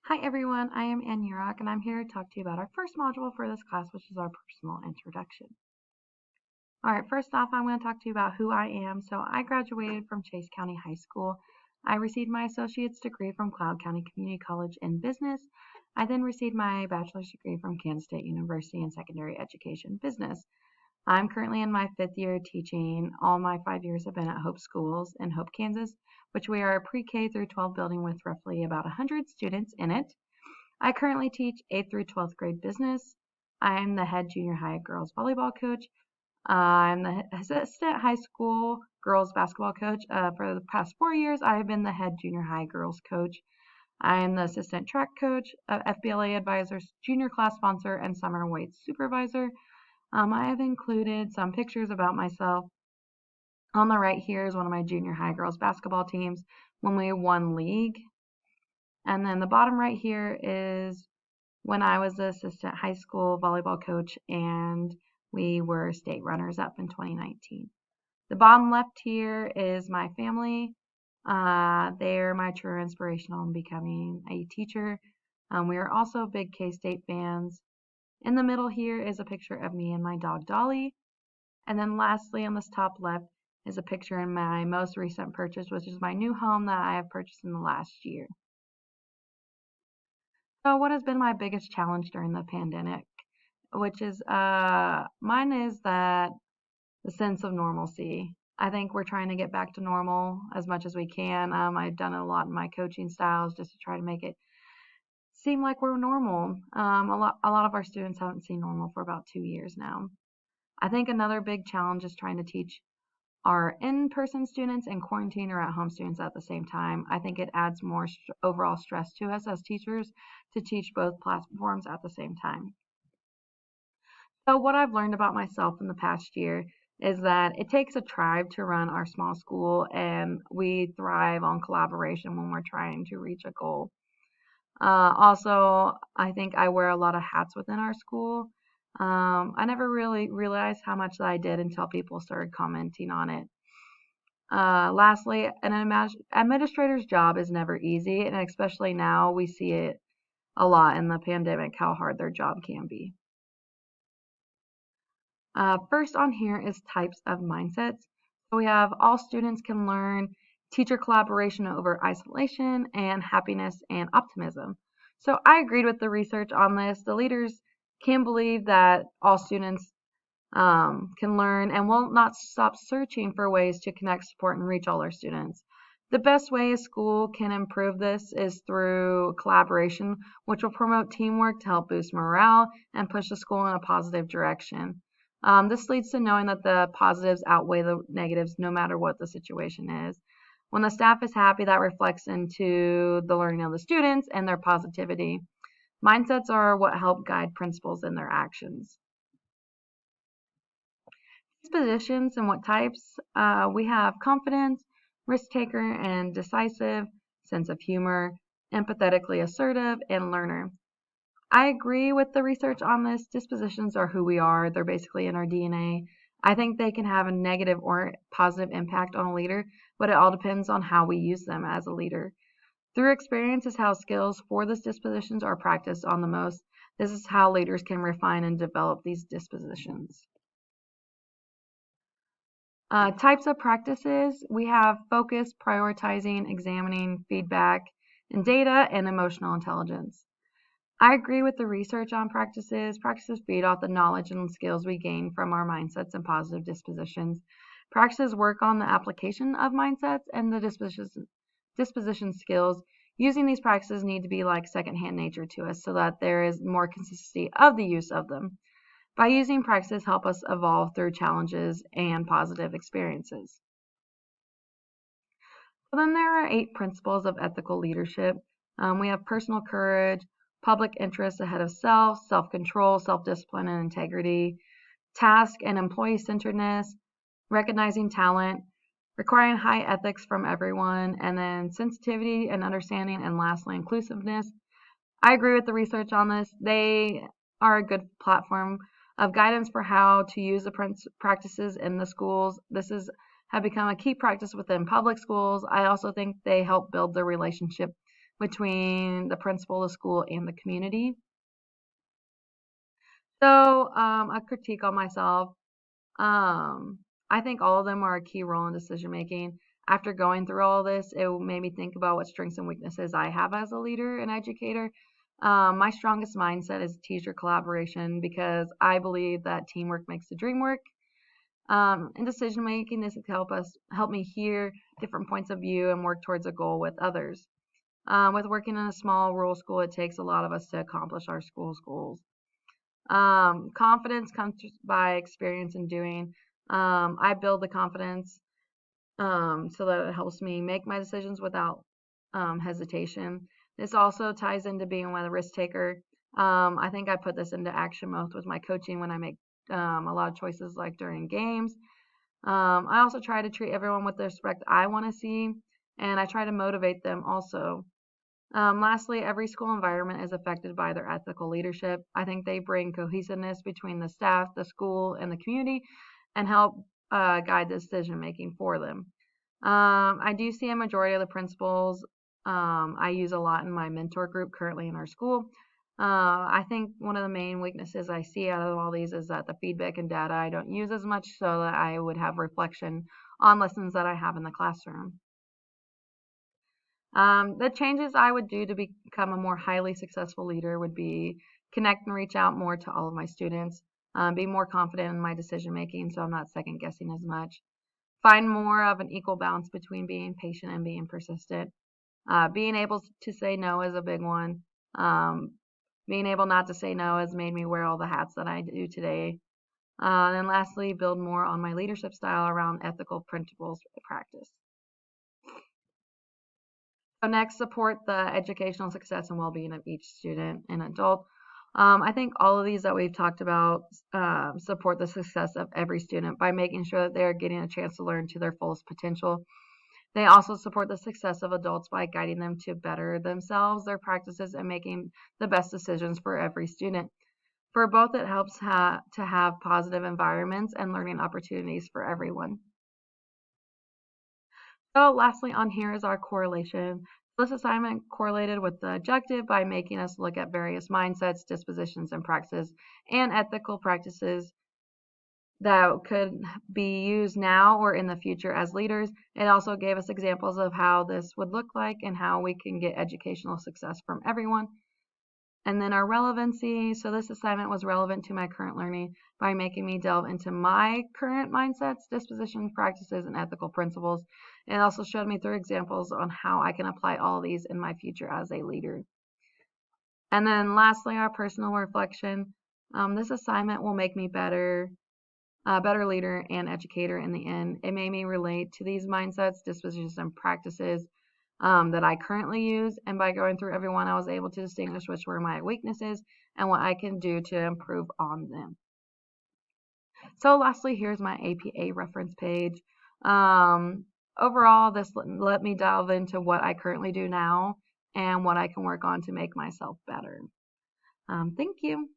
Hi everyone, I am Ann Yurok and I'm here to talk to you about our first module for this class, which is our personal introduction. Alright, first off, I'm going to talk to you about who I am. So I graduated from Chase County High School. I received my associate's degree from Cloud County Community College in Business. I then received my bachelor's degree from Kansas State University in Secondary Education Business. I'm currently in my 5th year teaching. All my 5 years have been at Hope Schools in Hope, Kansas, which we are a pre-K through 12 building with roughly about 100 students in it. I currently teach 8th through 12th grade business. I'm the head junior high girls volleyball coach. I'm the assistant high school girls basketball coach. For the past 4 years, I have been the head junior high girls coach. I am the assistant track coach, FBLA advisor, junior class sponsor, and summer weights supervisor. I have included some pictures about myself. On the right here is one of my junior high girls basketball teams when we won league. And then the bottom right here is when I was the assistant high school volleyball coach and we were state runners up in 2019. The bottom left here is my family. They're my true inspiration on becoming a teacher. We are also big K-State fans. In the middle here is a picture of me and my dog Dolly. And then lastly on this top left is a picture in my most recent purchase, which is my new home that I have purchased in the last year. So what has been my biggest challenge during the pandemic? Which is mine is that the sense of normalcy. I think we're trying to get back to normal as much as we can. I've done a lot in my coaching styles just to try to make it seem like we're normal. A lot of our students haven't seen normal for about 2 years now. I think another big challenge is trying to teach our in-person students and quarantine or at-home students at the same time. I think it adds more overall stress to us as teachers to teach both platforms at the same time. So what I've learned about myself in the past year is that it takes a tribe to run our small school, and we thrive on collaboration when we're trying to reach a goal. Also, I think I wear a lot of hats within our school. I never really realized how much that I did until people started commenting on it. Lastly, an administrator's job is never easy, and especially now we see it a lot in the pandemic, how hard their job can be. First on here is types of mindsets. So we have all students can learn teacher collaboration over isolation and happiness and optimism. So I agreed with the research on this. The leaders can believe that all students can learn and will not stop searching for ways to connect, support, and reach all our students. The best way a school can improve this is through collaboration, which will promote teamwork to help boost morale and push the school in a positive direction. This leads to knowing that the positives outweigh the negatives no matter what the situation is. When the staff is happy, that reflects into the learning of the students and their positivity. Mindsets are what help guide principals in their actions. Dispositions and what types? We have confidence, risk taker and decisive, sense of humor, empathetically assertive, and learner. I agree with the research on this. Dispositions are who we are. They're basically in our DNA. I think they can have a negative or positive impact on a leader, but it all depends on how we use them as a leader. Through experience is how skills for these dispositions are practiced on the most. This is how leaders can refine and develop these dispositions. Types of practices, we have focus, prioritizing, examining, feedback, and data, and emotional intelligence. I agree with the research on practices. Practices feed off the knowledge and skills we gain from our mindsets and positive dispositions. Practices work on the application of mindsets and the disposition skills. Using these practices need to be like secondhand nature to us so that there is more consistency of the use of them. By using practices help us evolve through challenges and positive experiences. So then there are 8 principles of ethical leadership. We have personal courage, public interest ahead of self, self-control, self-discipline, and integrity, task and employee-centeredness, recognizing talent, requiring high ethics from everyone, and then sensitivity and understanding, and lastly, inclusiveness. I agree with the research on this. They are a good platform of guidance for how to use the practices in the schools. This have become a key practice within public schools. I also think they help build the relationship between the principal, the school, and the community. So a critique on myself. Um, I think all of them are a key role in decision making. After going through all this, it made me think about what strengths and weaknesses I have as a leader and educator. My strongest mindset is teacher collaboration because I believe that teamwork makes the dream work. In decision making, this can help me hear different points of view and work towards a goal with others. With working in a small rural school, it takes a lot of us to accomplish our school's goals. Confidence comes by experience and doing. I build the confidence so that it helps me make my decisions without hesitation. This also ties into being a risk taker. I think I put this into action most with my coaching when I make a lot of choices like during games. I also try to treat everyone with the respect I want to see, and I try to motivate them also. Lastly, every school environment is affected by their ethical leadership. I think they bring cohesiveness between the staff, the school, and the community and help guide the decision making for them. I do see a majority of the principles I use a lot in my mentor group currently in our school. I think one of the main weaknesses I see out of all these is that the feedback and data I don't use as much so that I would have reflection on lessons that I have in the classroom. The changes I would do to become a more highly successful leader would be connect and reach out more to all of my students, be more confident in my decision making so I'm not second guessing as much, find more of an equal balance between being patient and being persistent. Being able to say no is a big one. Um, Being able not to say no has made me wear all the hats that I do today. And lastly, build more on my leadership style around ethical principles practice. So next, support the educational success and well-being of each student and adult. I think all of these that we've talked about support the success of every student by making sure that they're getting a chance to learn to their fullest potential. They also support the success of adults by guiding them to better themselves, their practices, and making the best decisions for every student. For both, it helps to have positive environments and learning opportunities for everyone. So lastly on here is our correlation. This assignment correlated with the objective by making us look at various mindsets, dispositions, and practices, and ethical practices that could be used now or in the future as leaders. It also gave us examples of how this would look like and how we can get educational success from everyone. And then our relevancy. So this assignment was relevant to my current learning by making me delve into my current mindsets, dispositions, practices, and ethical principles. It also showed me through examples on how I can apply all these in my future as a leader. And then lastly, our personal reflection. This assignment will make me a better leader and educator in the end. It made me relate to these mindsets, dispositions, and practices that I currently use. And by going through every one, I was able to distinguish which were my weaknesses and what I can do to improve on them. So lastly, here's my APA reference page. Overall, this let me delve into what I currently do now and what I can work on to make myself better. Thank you.